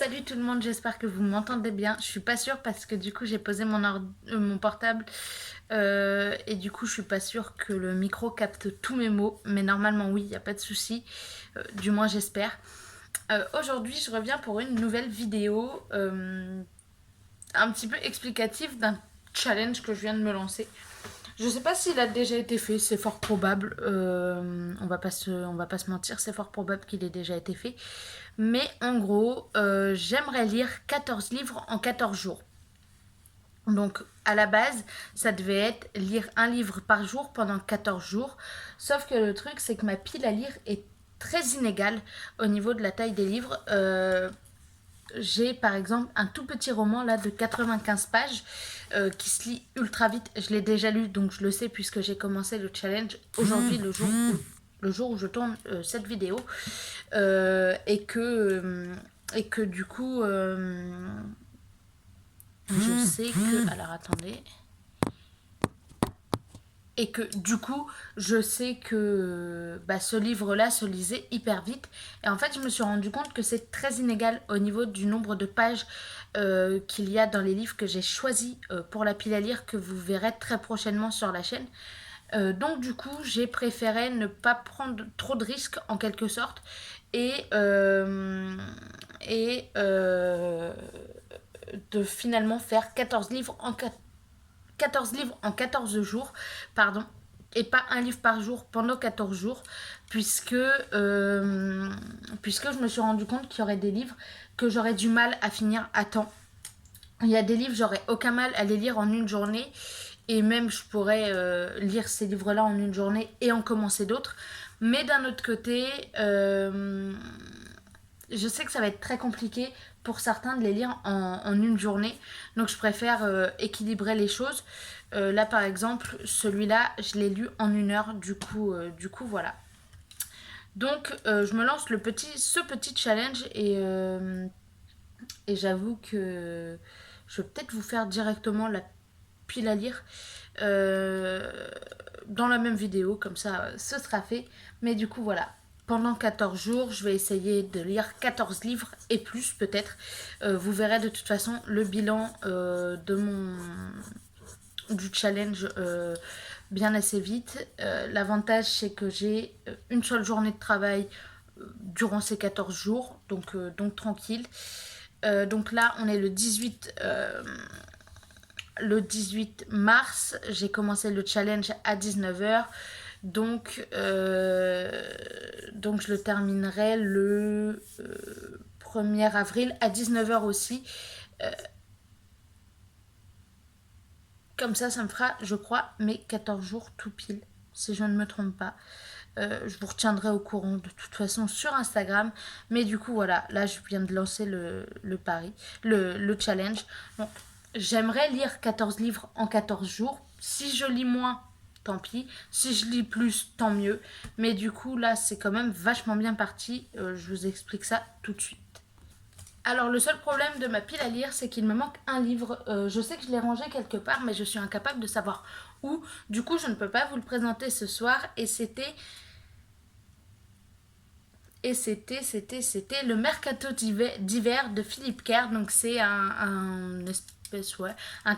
Salut tout le monde, j'espère que vous m'entendez bien. Je suis pas sûre parce que du coup j'ai posé mon portable et du coup je suis pas sûre que le micro capte tous mes mots, mais normalement oui, il n'y a pas de souci, du moins j'espère. Aujourd'hui je reviens pour une nouvelle vidéo un petit peu explicative d'un challenge que je viens de me lancer. Je sais pas s'il a déjà été fait, c'est fort probable. On va pas se mentir, c'est fort probable qu'il ait déjà été fait. Mais en gros, j'aimerais lire 14 livres en 14 jours. Donc à la base, ça devait être lire un livre par jour pendant 14 jours. Sauf que le truc, c'est que ma pile à lire est très inégale au niveau de la taille des livres. J'ai par exemple un tout petit roman là de 95 pages qui se lit ultra vite. Je l'ai déjà lu donc je le sais puisque j'ai commencé le challenge aujourd'hui, le jour où je tourne cette vidéo. Et que du coup, je sais que. Alors attendez. Et que du coup, je sais que ce livre-là se lisait hyper vite. Et en fait, je me suis rendu compte que c'est très inégal au niveau du nombre de pages qu'il y a dans les livres que j'ai choisis pour la pile à lire, que vous verrez très prochainement sur la chaîne. Donc du coup, j'ai préféré ne pas prendre trop de risques en quelque sorte et, euh, et de finalement faire 14 livres en 14 jours, pardon, et pas un livre par jour pendant 14 jours, puisque je me suis rendu compte qu'il y aurait des livres que j'aurais du mal à finir à temps. Il y a des livres, j'aurais aucun mal à les lire en une journée, et même je pourrais lire ces livres-là en une journée et en commencer d'autres. Mais d'un autre côté, je sais que ça va être très compliqué pour certains de les lire en une journée. Donc je préfère équilibrer les choses. Là par exemple, celui-là, je l'ai lu en 1 heure. Du coup voilà. Donc je me lance ce petit challenge et j'avoue que je vais peut-être vous faire directement la pile à lire euh, dans la même vidéo, comme ça ce sera fait. Mais du coup voilà, pendant 14 jours, je vais essayer de lire 14 livres et plus peut-être. Vous verrez de toute façon le bilan du challenge bien assez vite. L'avantage c'est que j'ai une seule journée de travail durant ces 14 jours, donc tranquille. Donc là, on est le 18 mars, j'ai commencé le challenge à 19 h. Donc je le terminerai le 1er avril à 19 h aussi. Euh, Comme ça me fera, je crois, mes 14 jours tout pile, si je ne me trompe pas. Je vous retiendrai au courant de toute façon sur Instagram. Mais du coup, voilà, là, je viens de lancer le pari, le challenge. Donc, j'aimerais lire 14 livres en 14 jours. Si je lis moins, tant pis. Si je lis plus, tant mieux. Mais du coup, là, c'est quand même vachement bien parti. Je vous explique ça tout de suite. Alors, le seul problème de ma pile à lire, c'est qu'il me manque un livre. Je sais que je l'ai rangé quelque part, mais je suis incapable de savoir où. Du coup, je ne peux pas vous le présenter ce soir. C'était le Mercato d'hiver de Philippe Kerr. Donc, c'est un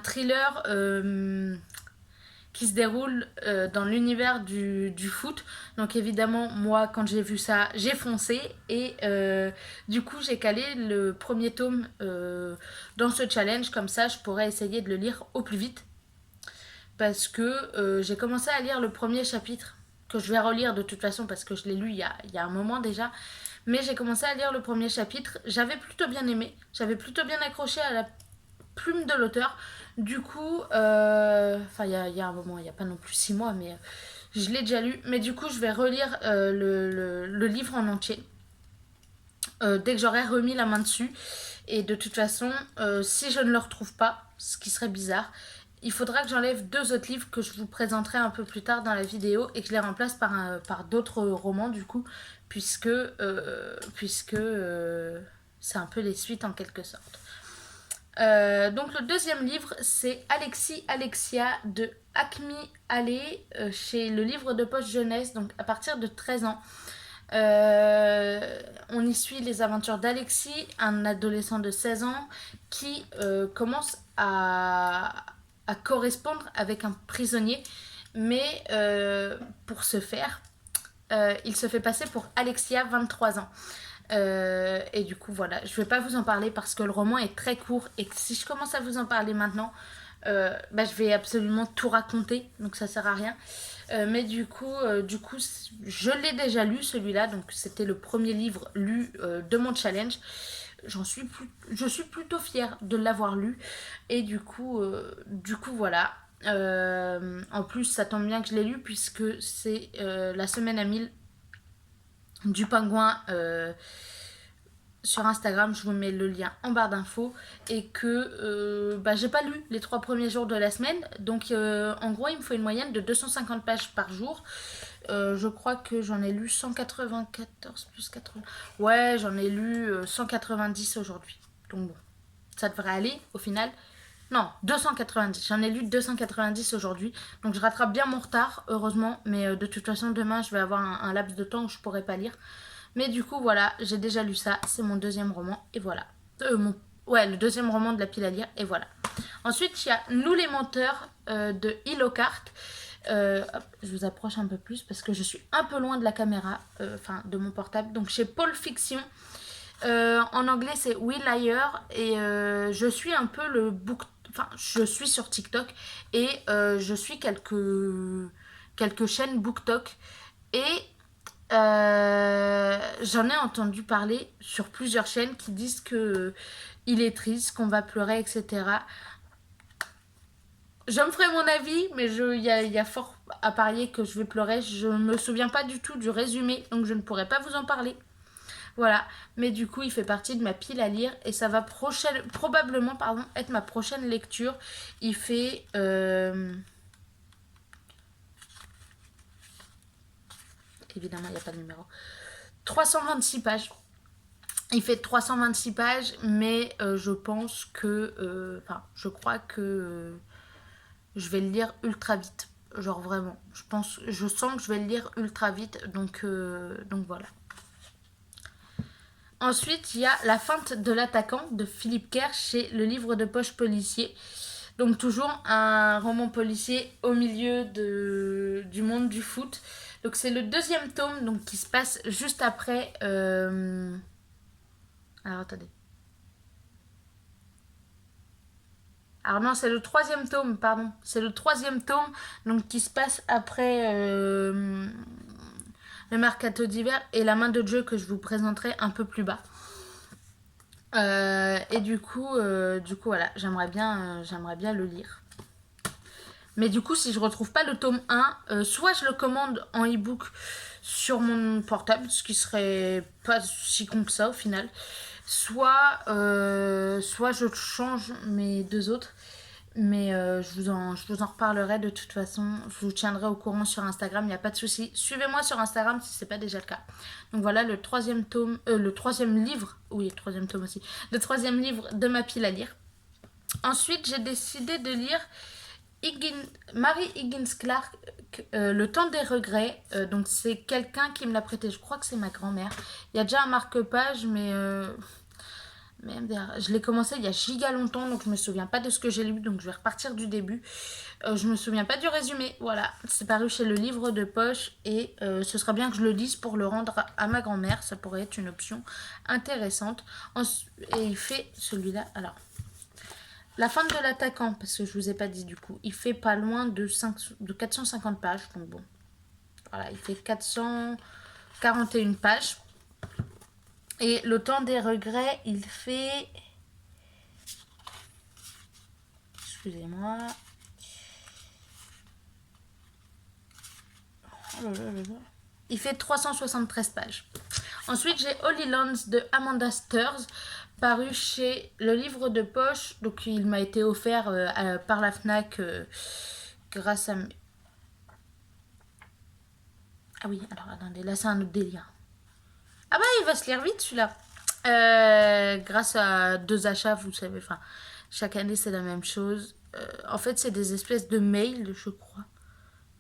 thriller qui se déroule dans l'univers du foot. Donc évidemment, moi, quand j'ai vu ça, j'ai foncé. Et du coup, j'ai calé le premier tome dans ce challenge. Comme ça, je pourrais essayer de le lire au plus vite. Parce que j'ai commencé à lire le premier chapitre, que je vais relire de toute façon, parce que je l'ai lu il y a un moment déjà. Mais j'ai commencé à lire le premier chapitre. J'avais plutôt bien aimé. J'avais plutôt bien accroché à la plume de l'auteur. Du coup, il y a un moment, il n'y a pas non plus 6 mois, mais je l'ai déjà lu. Mais du coup, je vais relire le livre en entier dès que j'aurai remis la main dessus. Et de toute façon, si je ne le retrouve pas, ce qui serait bizarre, il faudra que j'enlève 2 autres livres que je vous présenterai un peu plus tard dans la vidéo et que je les remplace par d'autres romans du coup, puisque c'est un peu les suites en quelque sorte. Donc le deuxième livre, c'est Alexis Alexia de Acmi Allé chez le livre de poche jeunesse, donc à partir de 13 ans. On y suit les aventures d'Alexis, un adolescent de 16 ans qui commence à correspondre avec un prisonnier, mais pour ce faire, il se fait passer pour Alexia, 23 ans. Et du coup, voilà, je vais pas vous en parler parce que le roman est très court et que si je commence à vous en parler maintenant, je vais absolument tout raconter, donc ça sert à rien. Mais du coup, je l'ai déjà lu celui-là, donc c'était le premier livre lu de mon challenge. Je suis plutôt fière de l'avoir lu et du coup voilà. En plus, ça tombe bien que je l'ai lu puisque c'est la semaine à 1000 du pingouin sur Instagram, je vous mets le lien en barre d'infos et que j'ai pas lu les 3 premiers jours de la semaine, donc en gros il me faut une moyenne de 250 pages par jour. Je crois que j'en ai lu 194 plus 80. Ouais, j'en ai lu 190 aujourd'hui. Donc bon, ça devrait aller au final. Non, 290. J'en ai lu 290 aujourd'hui. Donc je rattrape bien mon retard, heureusement. Mais de toute façon, demain, je vais avoir un laps de temps où je pourrai pas lire. Mais du coup, voilà, j'ai déjà lu ça. C'est mon deuxième roman. Et voilà. Ouais, le deuxième roman de la pile à lire. Et voilà. Ensuite, il y a Nous les menteurs de Hilocart. Hop, je vous approche un peu plus parce que je suis un peu loin de la caméra, enfin de mon portable. Donc chez Paul Fiction. En anglais, c'est We Liar. Et je suis un peu le book. Enfin, je suis sur TikTok et je suis quelques chaînes BookTok. Et j'en ai entendu parler sur plusieurs chaînes qui disent que il est triste, qu'on va pleurer, etc. Je me ferai mon avis, mais y a fort à parier que je vais pleurer. Je me souviens pas du tout du résumé, donc je ne pourrai pas vous en parler. Voilà, mais du coup, il fait partie de ma pile à lire et ça va probablement être ma prochaine lecture. Il fait... Évidemment, il n'y a pas de numéro. 326 pages. Il fait 326 pages, mais je pense que... je crois que je vais le lire ultra vite. Genre vraiment. Je sens que je vais le lire ultra vite, donc voilà. Ensuite, il y a La feinte de l'attaquant de Philippe Kerr chez Le Livre de Poche Policier. Donc toujours un roman policier au milieu du monde du foot. Donc c'est le deuxième tome donc, qui se passe juste après... Alors attendez. Alors non, c'est le troisième tome, pardon. C'est le troisième tome donc, qui se passe après le mercato d'hiver et La main de Dieu que je vous présenterai un peu plus bas. Et du coup, voilà, j'aimerais bien le lire. Mais du coup, si je retrouve pas le tome 1, soit je le commande en e-book sur mon portable, ce qui serait pas si con que ça au final, soit je change mes deux autres. Mais je vous en reparlerai de toute façon. Je vous tiendrai au courant sur Instagram, il n'y a pas de souci. Suivez-moi sur Instagram si ce n'est pas déjà le cas. Donc voilà le troisième tome, le troisième livre, oui, le troisième tome aussi, le troisième livre de ma pile à lire. Ensuite, j'ai décidé de lire Mary Higgins Clark, Le temps des regrets. Donc c'est quelqu'un qui me l'a prêté, je crois que c'est ma grand-mère. Il y a déjà un marque-page, mais je l'ai commencé il y a giga longtemps, donc je me souviens pas de ce que j'ai lu, donc je vais repartir du début. Je me souviens pas du résumé, voilà. C'est paru chez Le Livre de Poche et ce sera bien que je le lise pour le rendre à ma grand-mère, ça pourrait être une option intéressante. Et il fait celui-là, alors... La feinte de l'attaquant, parce que je vous ai pas dit du coup, il fait pas loin de 450 pages, donc bon. Voilà, il fait 441 pages. Et Le temps des regrets, il fait... Excusez-moi. Oh là là là là. Il fait 373 pages. Ensuite, j'ai Holy Lands de Amanda Sturz, paru chez Le Livre de Poche. Donc, il m'a été offert par la FNAC grâce à... Ah oui, alors attendez, là c'est un autre délire. Ah bah il va se lire vite celui-là. Grâce à 2 achats, vous savez, enfin, chaque année c'est la même chose. En fait, c'est des espèces de mails, je crois.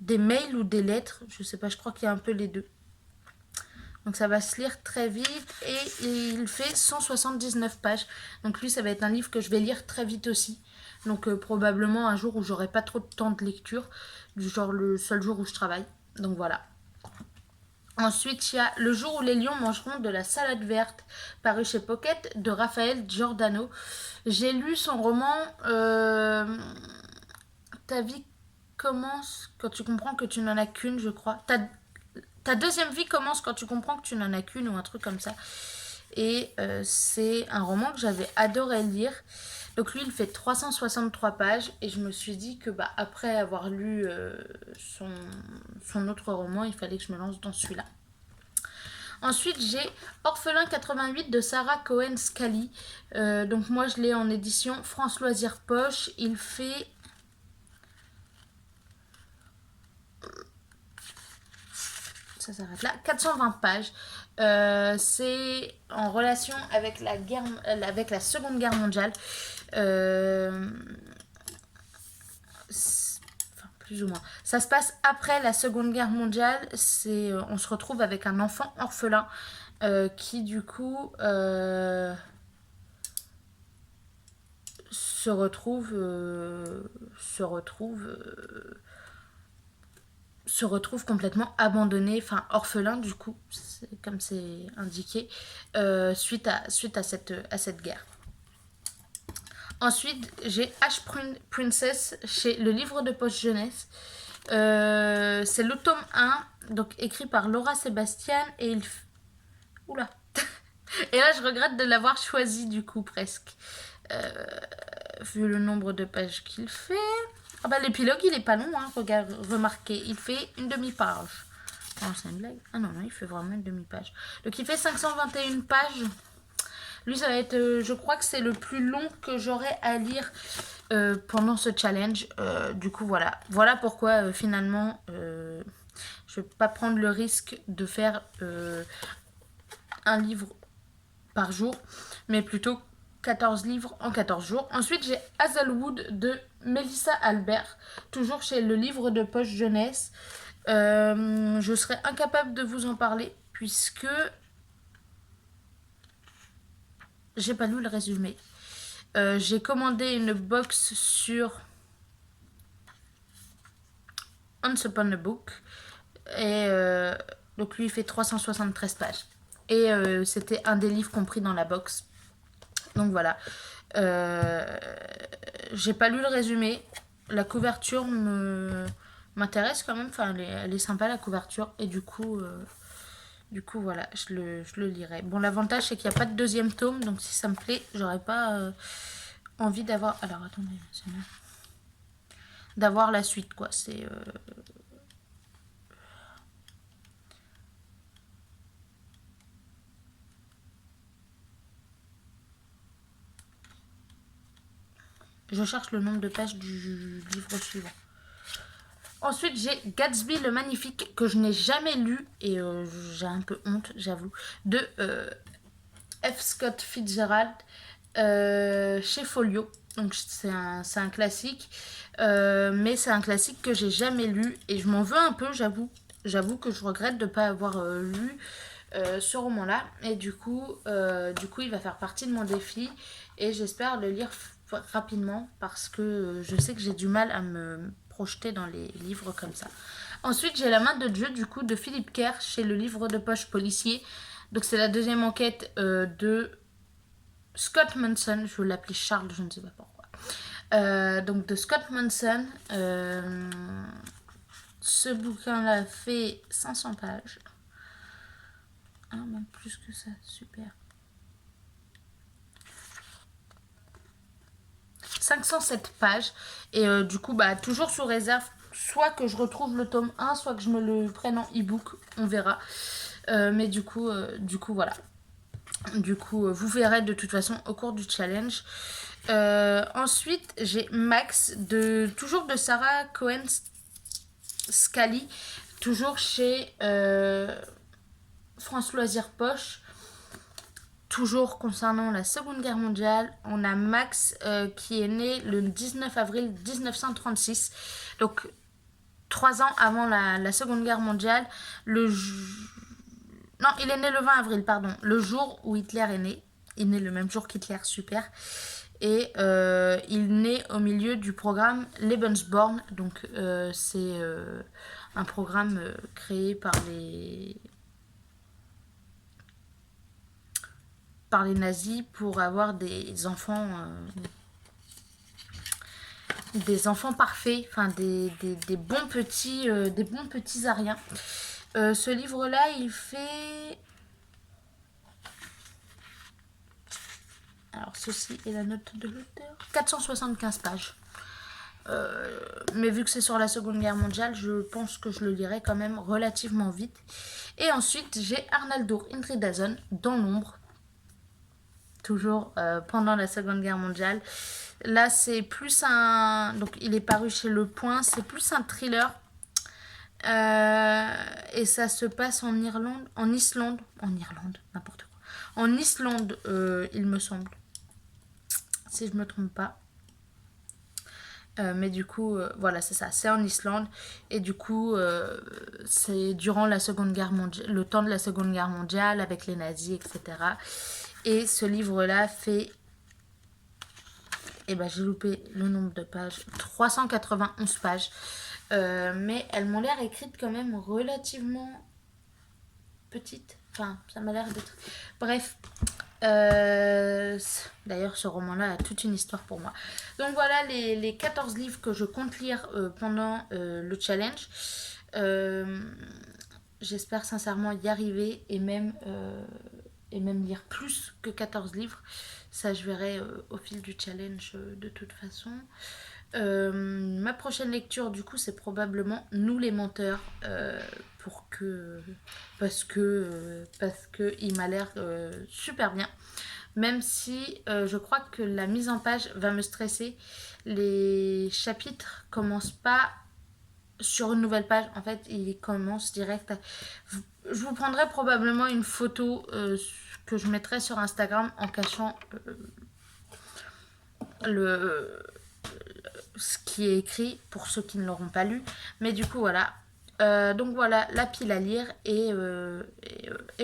Des mails ou des lettres, je sais pas, je crois qu'il y a un peu les deux. Donc ça va se lire très vite et il fait 179 pages. Donc lui, ça va être un livre que je vais lire très vite aussi. Donc probablement un jour où j'aurai pas trop de temps de lecture, du genre le seul jour où je travaille. Donc voilà. Ensuite, il y a Le jour où les lions mangeront de la salade verte, paru chez Pocket, de Raphaël Giordano. J'ai lu son roman Ta vie commence quand tu comprends que tu n'en as qu'une, je crois. Ta deuxième vie commence quand tu comprends que tu n'en as qu'une ou un truc comme ça. Et c'est un roman que j'avais adoré lire. Donc lui, il fait 363 pages et je me suis dit que après avoir lu son autre roman, il fallait que je me lance dans celui-là. Ensuite, j'ai Orphelin 88 de Sarah Cohen Scally. Donc moi, je l'ai en édition France Loisirs Poche. Il fait... Ça s'arrête là. 420 pages. C'est en relation avec avec la Seconde Guerre mondiale. Enfin, plus ou moins. Ça se passe après la Seconde Guerre mondiale. On se retrouve avec un enfant orphelin qui du coup se retrouve complètement abandonné, enfin orphelin du coup, comme c'est indiqué, suite à cette guerre. Ensuite, j'ai H Princess chez Le Livre de Poche Jeunesse. C'est le tome 1, donc écrit par Laura Sébastien et il... Oula. Et là, je regrette de l'avoir choisi du coup presque. Vu le nombre de pages qu'il fait. Ah bah l'épilogue il est pas long, hein, remarquez, il fait une demi-page. Oh, c'est une blague. Ah non, non, il fait vraiment une demi-page. Donc il fait 521 pages. Lui, ça va être, je crois que c'est le plus long que j'aurai à lire pendant ce challenge. Du coup, voilà. Voilà pourquoi finalement, je ne vais pas prendre le risque de faire un livre par jour, mais plutôt 14 livres en 14 jours. Ensuite, j'ai Hazelwood de Melissa Albert, toujours chez Le Livre de Poche Jeunesse. Je serais incapable de vous en parler puisque j'ai pas lu le résumé. J'ai commandé une box sur Once Upon a Book et donc lui il fait 373 pages et c'était un des livres compris dans la box. Donc voilà. J'ai pas lu le résumé. La couverture m'intéresse quand même. Enfin, elle est sympa la couverture. Et du coup voilà, je le lirai. Bon, l'avantage c'est qu'il n'y a pas de deuxième tome. Donc si ça me plaît, j'aurais pas envie d'avoir... Alors attendez, d'avoir la suite quoi. C'est... Je cherche le nombre de pages du livre suivant. Ensuite, j'ai Gatsby le Magnifique, que je n'ai jamais lu, et j'ai un peu honte, j'avoue, de F. Scott Fitzgerald, chez Folio. Donc c'est un classique, mais c'est un classique que j'ai jamais lu, et je m'en veux un peu, j'avoue. J'avoue que je regrette de ne pas avoir lu ce roman-là, et du coup, il va faire partie de mon défi, et j'espère le lire rapidement parce que je sais que j'ai du mal à me projeter dans les livres comme ça. Ensuite, j'ai La main de Dieu du coup de Philippe Kerr chez Le Livre de Poche Policier. Donc c'est la deuxième enquête de Scott Manson. Je veux l'appeler Charles, je ne sais pas pourquoi. Donc de Scott Manson. Ce bouquin-là fait 500 pages. Ah, même plus que ça, super. 507 pages et du coup toujours sous réserve, soit que je retrouve le tome 1, soit que je me le prenne en e-book, on verra. Mais du coup voilà. Du coup vous verrez de toute façon au cours du challenge. Ensuite j'ai Max toujours de Sarah Cohen Scally, toujours chez France Loisirs Poche. Toujours concernant la Seconde Guerre mondiale, on a Max qui est né le 19 avril 1936, donc 3 ans avant la Seconde Guerre mondiale. Non, il est né le 20 avril, pardon. Le jour où Hitler est né. Il est né le même jour qu'Hitler, super. Et il naît au milieu du programme Lebensborn. Donc c'est un programme créé par les nazis pour avoir des enfants parfaits, enfin des bons petits Ariens. Ce livre-là, il fait... Alors, ceci est la note de l'auteur. 475 pages. Mais vu que c'est sur la Seconde Guerre mondiale, je pense que je le lirai quand même relativement vite. Et ensuite, j'ai Arnaldur Indridason, Dans l'ombre, toujours pendant la Seconde Guerre mondiale. Là, c'est plus un... Donc, il est paru chez Le Point. C'est plus un thriller. Et ça se passe en Irlande. En Islande. En Irlande, n'importe quoi. En Islande, il me semble. Si je me trompe pas. Mais du coup, voilà, c'est ça, c'est en Islande. Et du coup, c'est durant la Seconde Guerre mondiale, le temps de la Seconde Guerre mondiale, avec les nazis, etc. Et ce livre-là fait... Eh ben, j'ai loupé le nombre de pages. 391 pages. Mais elles m'ont l'air écrites quand même relativement petites. Enfin, ça m'a l'air d'être... Bref. D'ailleurs, ce roman-là a toute une histoire pour moi. Donc voilà les 14 livres que je compte lire pendant le challenge. J'espère sincèrement y arriver et même lire plus que 14 livres. Ça, je verrai au fil du challenge de toute façon. Ma prochaine lecture, du coup, c'est probablement Nous les menteurs. Parce que il m'a l'air super bien. Même si je crois que la mise en page va me stresser. Les chapitres commencent pas sur une nouvelle page. En fait, ils commencent direct. Je vous prendrai probablement une photo que je mettrai sur Instagram en cachant le ce qui est écrit pour ceux qui ne l'auront pas lu. Mais du coup, voilà. Donc voilà, la pile à lire. Et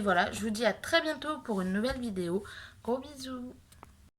voilà, je vous dis à très bientôt pour une nouvelle vidéo. Gros bisous.